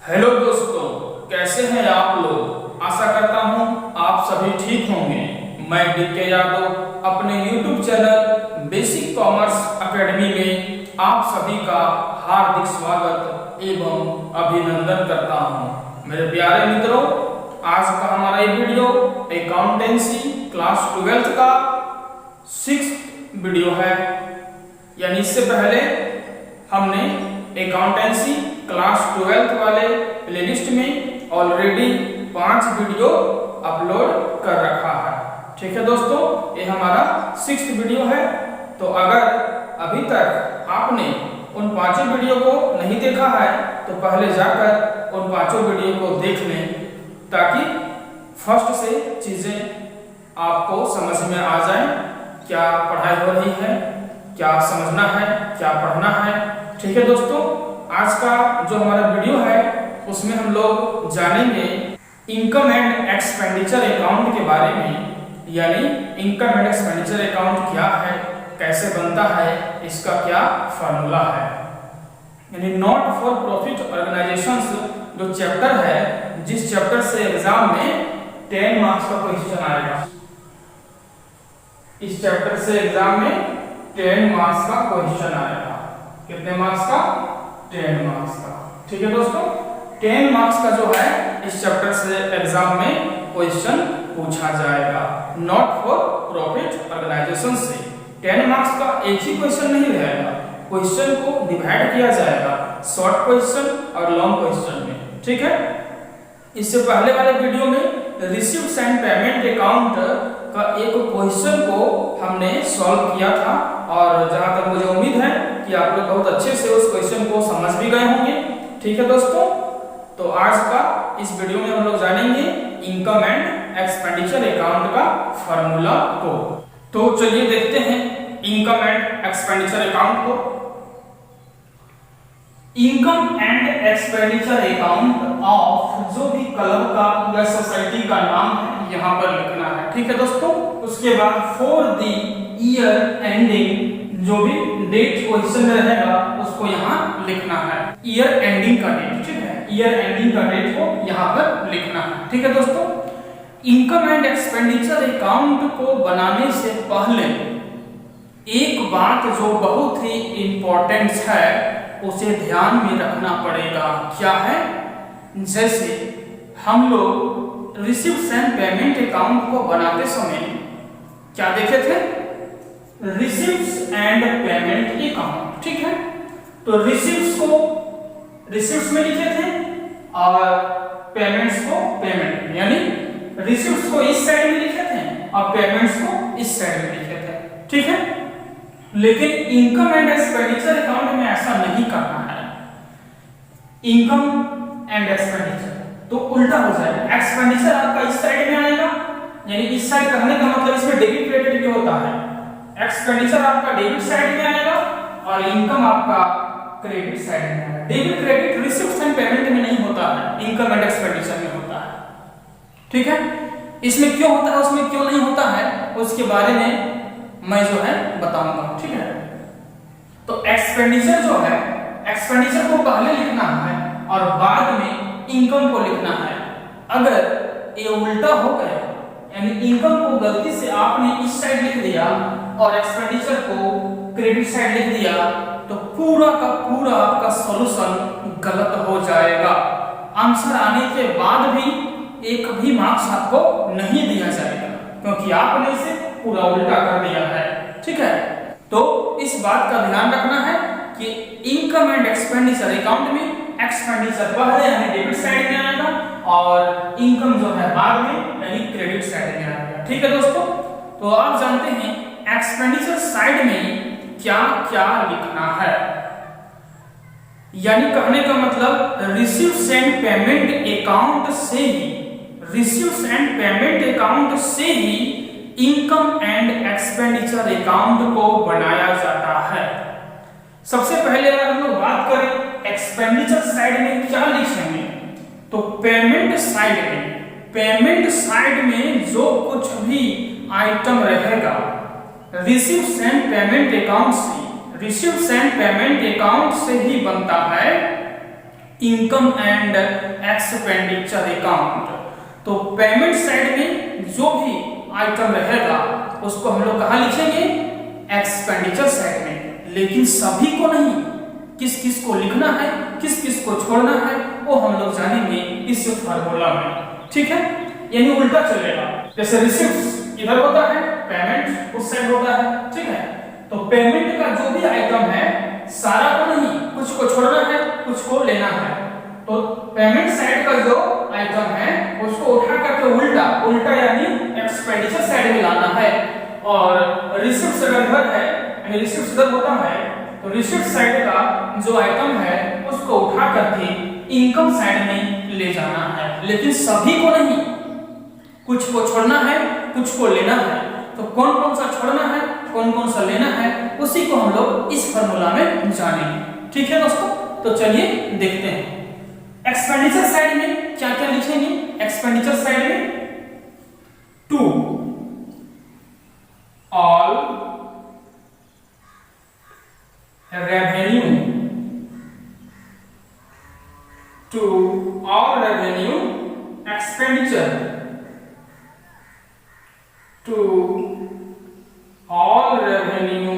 Hello दोस्तों, कैसे हैं आप लोग। आशा करता हूं आप सभी ठीक होंगे। मैं डीके यादव अपने YouTube channel basic commerce academy में आप सभी का हार्दिक स्वागत एवं अभिनंदन करता हूं। मेरे प्यारे मित्रों, आज का हमारा ये वीडियो अकाउंटेंसी क्लास 12 का 6th वीडियो है। यानी इससे पहले हमने अकाउंटेंसी क्लास 12 वाले प्लेलिस्ट में ऑलरेडी 5 वीडियो अपलोड कर रखा है। ठीक है दोस्तों, ये हमारा 6th वीडियो है। तो अगर अभी तक आपने उन 5 वीडियो को नहीं देखा है तो पहले जाकर उन 5 वीडियो को देख लें, ताकि फर्स्ट से चीजें आपको समझ में आ जाए। क्या पढ़ाई हो रही है, क्या समझना है, क्या पढ़ना है। ठीक है दोस्तों, आज का जो हमारा वीडियो है उसमें हम लोग जानेंगे इनकम एंड एक्सपेंडिचर अकाउंट के बारे में। यानी इनकम एंड एक्सपेंडिचर अकाउंट क्या है, कैसे बनता है, इसका क्या फॉर्मूला है। यानी नॉट फॉर प्रॉफिट ऑर्गेनाइजेशंस जो चैप्टर है, जिस चैप्टर से एग्जाम में 10 मार्क्स का क्वेश्चन आएगा। इस चैप्टर से एग्जाम में 10 मार्क्स का क्वेश्चन आएगा। कितने मार्क्स का? 10 मार्क्स का। ठीक है दोस्तों, 10 मार्क्स का जो है इस चैप्टर से एग्जाम में क्वेश्चन पूछा जाएगा। नॉट फॉर प्रॉफिट ऑर्गेनाइजेशन से 10 मार्क्स का एक ही क्वेश्चन नहीं रहेगा, क्वेश्चन को डिवाइड किया जाएगा शॉर्ट क्वेश्चन और लॉन्ग क्वेश्चन में। ठीक है, इससे पहले वाले वीडियो में रिसीव्ड एंड पेमेंट अकाउंट का एक क्वेश्चन को हमने सॉल्व किया था, और जहां तक मुझे उम्मीद है कि आप लोग बहुत अच्छे से उस क्वेश्चन को समझ भी गए होंगे। ठीक है दोस्तों, तो आज का इस वीडियो में हम लोग जानेंगे इनकम एंड एक्सपेंडिचर अकाउंट का फॉर्मूला को। तो चलिए देखते हैं इनकम एंड एक्सपेंडिचर अकाउंट को। Income and expenditure account of जो भी क्लब का या सोसाइटी का नाम है यहाँ पर लिखना है। ठीक है दोस्तों, उसके बाद फॉर द ईयर एंडिंग जो भी डेट क्वेश्चन में रहेगा उसको यहाँ लिखना है। ईयर एंडिंग का डेट, ठीक है, ईयर एंडिंग का डेट को यहाँ पर लिखना है। ठीक है दोस्तों, इनकम एंड एक्सपेंडिचर अकाउंट को बनाने से पहले एक बात जो बहुत ही इंपॉर्टेंट है उसे ध्यान में रखना पड़ेगा। क्या है? जैसे हम लोग रिसीव्ड एंड पेमेंट अकाउंट को बनाते समय क्या देखे थे? Received and payment account. ठीक है, तो रिसीव्ड्स को रिसीव्ड्स में लिखे थे और पेमेंट्स को पेमेंट में, यानी रिसीव्ड्स को इस साइड में लिखे थे और पेमेंट्स को इस साइड में लिखे थे। ठीक है, लेकिन इनकम एंड एक्सपेंडिचर अकाउंट में ऐसा नहीं करना है। इनकम एंड एक्सपेंडिचर तो उल्टा हो जाएगा। एक्सपेंडिचर आपका इस साइड में आएगा, यानी इस साइड करने का मतलब इसमें डेबिट क्रेडिट भी होता है। एक्सपेंडिचर आपका डेबिट साइड में आएगा और इनकम आपका क्रेडिट साइड में आएगा। Debit credit received and payment में नहीं होता है, इनकम एंड एक्सपेंडिचर में होता है। ठीक है, इसमें क्यों होता है, उसमें क्यों नहीं होता है, उसके बारे में मैं जो है बताऊंगा। ठीक है, तो एक्सपेंडिचर जो है, एक्सपेंडिचर को पहले लिखना है और बाद में इनकम को लिखना है। अगर ये उल्टा हो गया, यानी इनकम को गलती से आपने इस साइड लिख दिया और एक्सपेंडिचर को क्रेडिट साइड लिख दिया, तो पूरा का पूरा आपका सॉल्यूशन गलत हो जाएगा। आंसर आने के बाद भी एक भी मार्क्स आपको नहीं दिया जाएगा, क्योंकि आपने इसे पूरा उल्टा कर दिया है। ठीक है, तो इस बात का ध्यान रखना है कि इनकम एंड एक्सपेंडिचर अकाउंट में एक्सपेंडिचर पहले यानी डेबिट साइड में आएगा और इनकम जो है बाद में यानी क्रेडिट साइड में आएगा। ठीक है दोस्तों, तो आप जानते हैं एक्सपेंडिचर साइड में क्या क्या लिखना है। यानी कहने का मतलब रिसीव्ड एंड पेमेंट अकाउंट से ही, रिसीव्ड एंड पेमेंट अकाउंट से ही इनकम एंड एक्सपेंडिचर अकाउंट को बनाया जाता है। सबसे पहले अगर हम लोग बात करें एक्सपेंडिचर साइड में क्या लिखेंगे, तो पेमेंट साइड में जो कुछ भी आइटम रहेगा रिसीव्ड एंड पेमेंट अकाउंट से, रिसीव्ड एंड पेमेंट अकाउंट से ही बनता है इनकम एंड एक्सपेंडिचर अकाउंट। तो पेमेंट साइड में जो भी आइटम रहेगा उसको हम लोग कहाँ लिखेंगे, एक्सपेंडिचर साइड में, लेकिन सभी को नहीं, किस किस को लिखना है, किस किस को छोड़ना है वो हम लोग जानेंगे इस फार्मूला में, ठीक है। यानी उल्टा चलेगा, जैसे रिसीव्स इधर होता है, पेमेंट उस साइड होता है, ठीक है। तो पेमेंट का जो भी आइटम है सारा को नहीं, कुछ को छोड़ना है, कुछ को लेना है। तो पेमेंट साइड का जो आइटम है उसको उठा करके उल्टा उल्टा यानी एक्सपेंडिचर साइड में लाना है, और रिसीव्स अगर इधर है यानी रिसीव्स इधर होता है तो रिसीव्स साइड का जो आइटम है उसको उठा करके इनकम साइड में ले जाना है, लेकिन सभी को नहीं, कुछ को छोड़ना है, कुछ को लेना है। तो कौन कौन सा छोड़ना है, कौन कौन सा लेना है, उसी को हम लोग इस फार्मूला में जानेंगे, ठीक है दोस्तों। तो चलिए देखते हैं एक्सपेंडिचर साइड में क्या क्या लिखेंगे। एक्सपेंडिचर साइड में to all revenue, to all revenue expenditure, to all revenue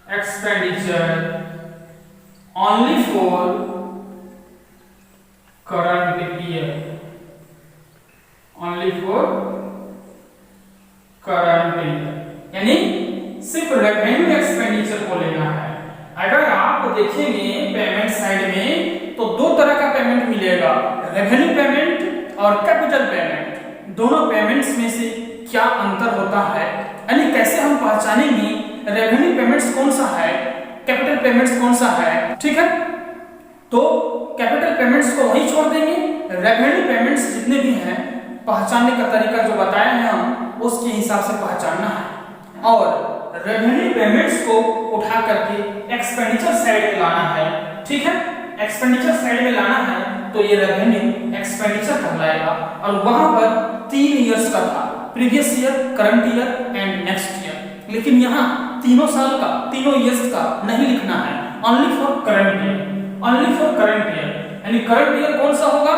expenditure only for current year, only for current year, यानी सिर्फ रेवेन्यू एक्सपेंडिचर को लेना है। अगर आप देखेंगे पेमेंट साइड में तो दो तरह का पेमेंट मिलेगा, रेवेन्यू पेमेंट और कैपिटल पेमेंट। दोनों पेमेंट्स में से क्या अंतर होता है, यानी कैसे हम पहचानेंगे रेवेन्यू पेमेंट्स कौन सा है, कैपिटल पेमेंट्स कौन सा है, ठीक है। तो कैपिटल पेमेंट्स को वहीं छोड़ देंगे, रेवेन्यू पेमेंट्स जितने भी हैं पहचानने का तरीका जो बताया है हम उसके हिसाब से पहचानना है, और रेवेन्यू पेमेंट्स को उठा करके एक्सपेंडिचर साइड में लाना है, ठीक है। एक्सपेंडिचर साइड में लाना है तो ये रेवेन्यू एक्सपेंडिचर कहलाएगा, और वहां पर 3 इयर्स का था, previous year, current year and next year, लेकिन यहाँ तीनों साल का, तीनों इयर्स का नहीं लिखना है, only for current year, only for current year. यानी करंट ईयर कौन सा होगा,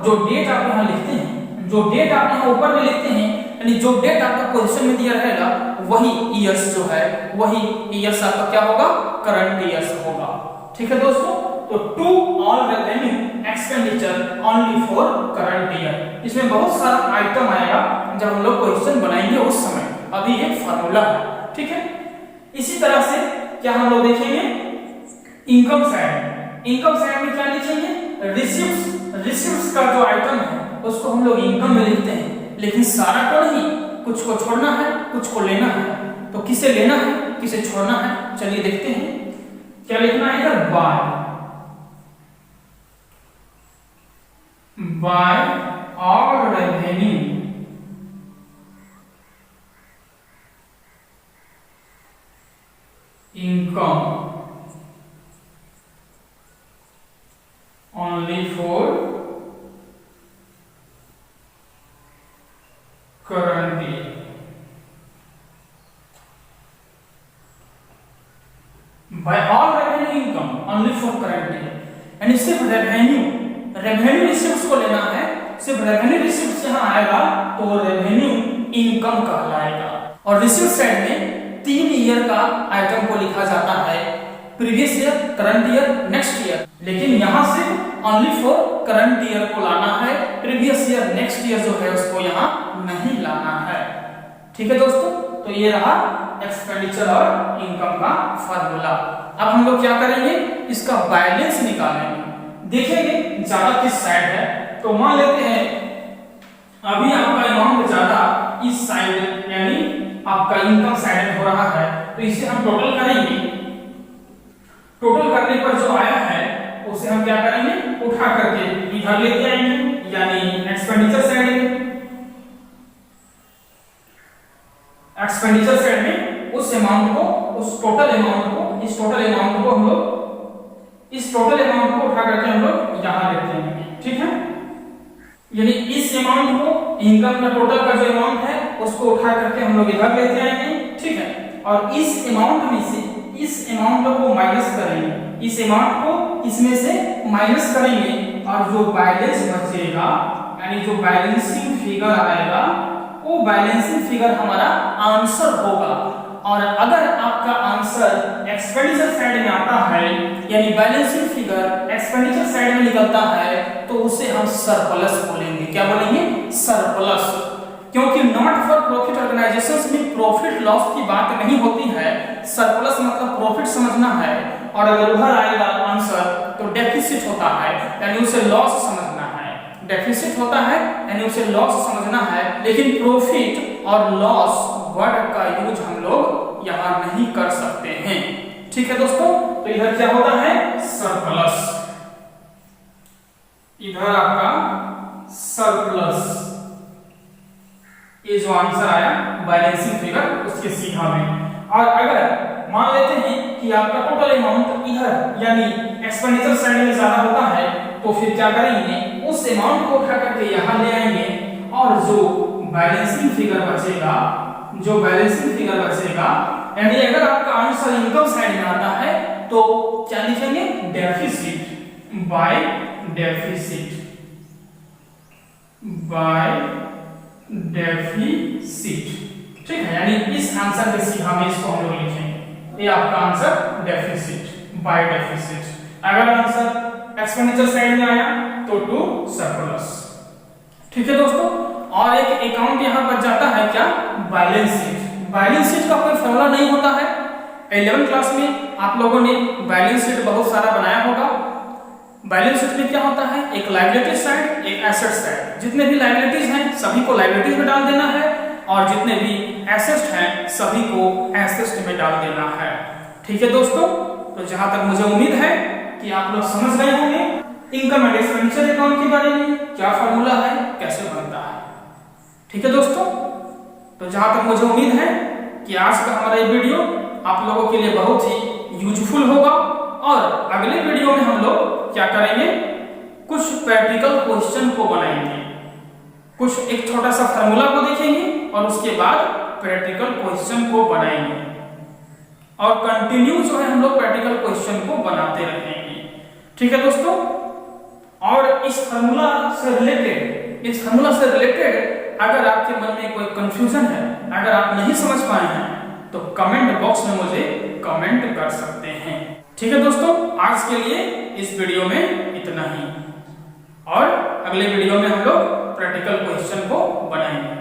जो डेट आप यहाँ लिखते हैं, जो डेट आप यहाँ ऊपर में लिखते हैं, यानी जो डेट आपका पोजीशन में दिया रहेगा वही ईयर्स जो है, वही ईयर्स आपका क्या होगा, करंट ईयर्स होगा, ठीक है दोस्तों। तो to all revenue expenditure only for current year, इसमें बहुत सारा आइटम आएगा जब हम लोग क्वेश्चन बनाएंगे उस समय, अभी ये फार्मूला है, ठीक है। इसी तरह से क्या हम लोग देखेंगे इनकम साइड, इनकम साइड में क्या लिखेंगे, रिसीव्स, रिसीव्स का जो आइटम है उसको हम लोग इनकम में लिखते हैं, लेकिन सारा को नहीं, कुछ को छोड़ना है, कुछ को लेना है। तो किसे लेना है, किसे छोड़ना है, चलिए देखते हैं क्या लिखना है इधर, by all revenue income only for current year. By all revenue income only for current year, यानी सिर्फ रेवेन्यू, रेवेन्यू रिसीव्स को लेना है, सिर्फ रेवेन्यू रिसीव्स यहाँ आएगा तो रेवेन्यू इनकम कहलाएगा। और रिसीव साइड में 3 ईयर का आइटम को लिखा जाता है, previous year, current year, next year, लेकिन यहाँ से ओनली फॉर करंट ईयर को लाना है, प्रीवियस ईयर, नेक्स्ट ईयर जो है उसको यहाँ नहीं लाना है, ठीक है दोस्तों। तो ये रहा एक्सपेंडिचर और इनकम का फार्मूला। अब हम लोग क्या करेंगे, इसका बैलेंस निकालेंगे, देखेंगे ज्यादा किस साइड है। तो मान लेते हैं अभी आपका अमाउंट ज्यादा इस साइड यानी आपका इनकम साइड में हो रहा है, तो इसे हम टोटल करेंगे, टोटल करने पर जो आया है उसे हम क्या करेंगे, उठा करके इधर लेके आएंगे, यानी एक्सपेंडिचर साइड में, एक्सपेंडिचर साइड में उस अमाउंट को, उस टोटल अमाउंट को, इस टोटल अमाउंट को हम लोग, इस टोटल अमाउंट को उठा करके हम लोग यहां लेते हैं, ठीक है। यानी इस अमाउंट को, इनकम का टोटल का जो अमाउंट है उसको उठा करके हम लोग इधर लेते आएंगे, ठीक है। और इस अमाउंट में से इस अमाउंट को माइनस करेंगे, इस अमाउंट को इसमें से माइनस करेंगे और जो बैलेंस बचेगा यानी जो बैलेंसिंग फिगर आएगा वो बैलेंसिंग फिगर हमारा आंसर होगा। और अगर आपका आंसर एक्सपेंडिचर साइड में आता है यानी बैलेंसिंग फिगर एक्सपेंडिचर साइड में निकलता है तो उसे हम सरप्लस बोलेंगे। क्या बोलेंगे? सरप्लस। क्योंकि नॉट फॉर प्रॉफिट ऑर्गेनाइजेशंस में प्रॉफिट लॉस की बात नहीं होती है, सरप्लस मतलब प्रॉफिट समझना है। और अगर उधर आएगा आंसर तो डेफिसिट होता है यानी उसे लॉस समझना है। डेफिसिट होता है यानी उसे लॉस समझना है, लेकिन प्रॉफिट और लॉस वर्ड का यूज हम लोग यहाँ नहीं कर सकते हैं। ठीक है दोस्तों, तो इधर क्या होता है? सरप्लस। इधर आपका सरप्लस, ये जो आंसर आया बैलेंसिंग फिगर उसके सीधा में। और अगर मान लेते हैं कि आपका टोटल अमाउंट इधर यानी एक्सपेंडिचर साइड में ज्यादा होता है तो फिर क्या करेंगे? उस अमाउंट को उठा करके यहाँ ले आएंगे और जो बैलेंसिंग फिगर बचेगा यानी अगर आपका आंसर इनकम साइड में आता है तो क्या लिखेंगे? डेफिसिट बाय डेफिसिट ठीक है, यानी इस आंसर के सीधा में इसको हम लोग लिखेंगे। ये आपका आंसर डेफिसिट बाय डेफिसिट। अगर आंसर एक्सपेंडिचर साइड में आया तो टू सरप्लस। ठीक है दोस्तों, और एक अकाउंट यहां पर जाता है क्या? Balance sheet. बैलेंस शीट का कोई फॉर्मूला नहीं होता है। 11वीं क्लास में आप लोगों ने बैलेंस शीट बहुत सारा बनाया होगा। बैलेंस शीट में क्या होता है? एक लायबिलिटी साइड, एक एसेट साइड। जितने भी लायबिलिटीज हैं सभी को लायबिलिटीज में डाल देना है और जितने भी एसेट्स हैं सभी को एसेट्स में डाल देना है। ठीक है दोस्तों, तो जहां तक मुझे उम्मीद है कि आप लोग समझ गए होंगे इनकम एंड एक्सपेंडिचर अकाउंट के बारे में, क्या फॉर्मूला है, कैसे बनता है। ठीक है दोस्तों, तो जहां तक मुझे उम्मीद है कि आज का हमारा ये वीडियो आप लोगों के लिए बहुत ही यूजफुल होगा। और अगले वीडियो में हम लोग क्या करेंगे? कुछ प्रैक्टिकल क्वेश्चन को बनाएंगे। कुछ एक छोटा सा फॉर्मूला को देखेंगे और उसके बाद प्रैक्टिकल क्वेश्चन को बनाएंगे और कंटिन्यू जो है हम लोग प्रैक्टिकल क्वेश्चन को बनाते रहेंगे। ठीक है दोस्तों, और इस फॉर्मूला से रिलेटेड अगर आपके मन में कोई कंफ्यूजन है, अगर आप नहीं समझ पाए हैं तो कमेंट बॉक्स में मुझे कमेंट कर सकते हैं। ठीक है दोस्तों, आज के लिए इस वीडियो में इतना ही और अगले वीडियो में हम लोग प्रैक्टिकल क्वेश्चन को बनाएंगे।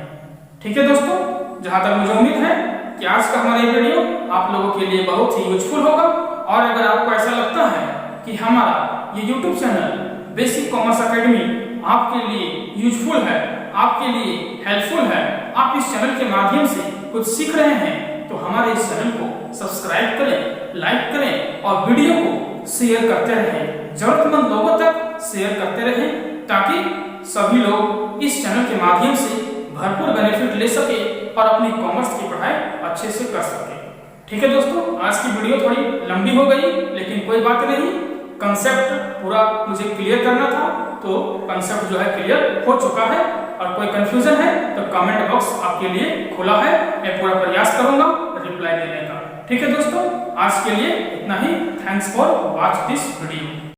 ठीक है दोस्तों, जहां तक मुझे उम्मीद है कि आज का हमारा ये वीडियो आप लोगों के लिए बहुत ही यूजफुल होगा। और अगर आपको ऐसा लगता है कि हमारा ये YouTube channel basic commerce academy आपके लिए यूजफुल है, आपके लिए हेल्पफुल है, आप इस चैनल के माध्यम से कुछ सीख रहे हैं तो हमारे इस चैनल को सब्सक्राइब करें, लाइक करें और वीडियो को शेयर करते रहें, जरूरतमंद लोगों तक शेयर करते रहें ताकि सभी लोग इस चैनल के माध्यम से भरपूर बेनिफिट ले सके और अपनी कॉमर्स की पढ़ाई अच्छे से कर सके। ठीक है दोस्तों, आज की वीडियो थोड़ी लंबी हो गई लेकिन कोई बात नहीं, कंसेप्ट पूरा मुझे क्लियर करना था तो कंसेप्ट जो है क्लियर हो चुका है। और कोई कंफ्यूजन है तो कमेंट बॉक्स आपके लिए खुला है, मैं पूरा प्रयास करूंगा रिप्लाई देने का। ठीक है दोस्तों, आज के लिए इतना ही। Thanks for watch this video.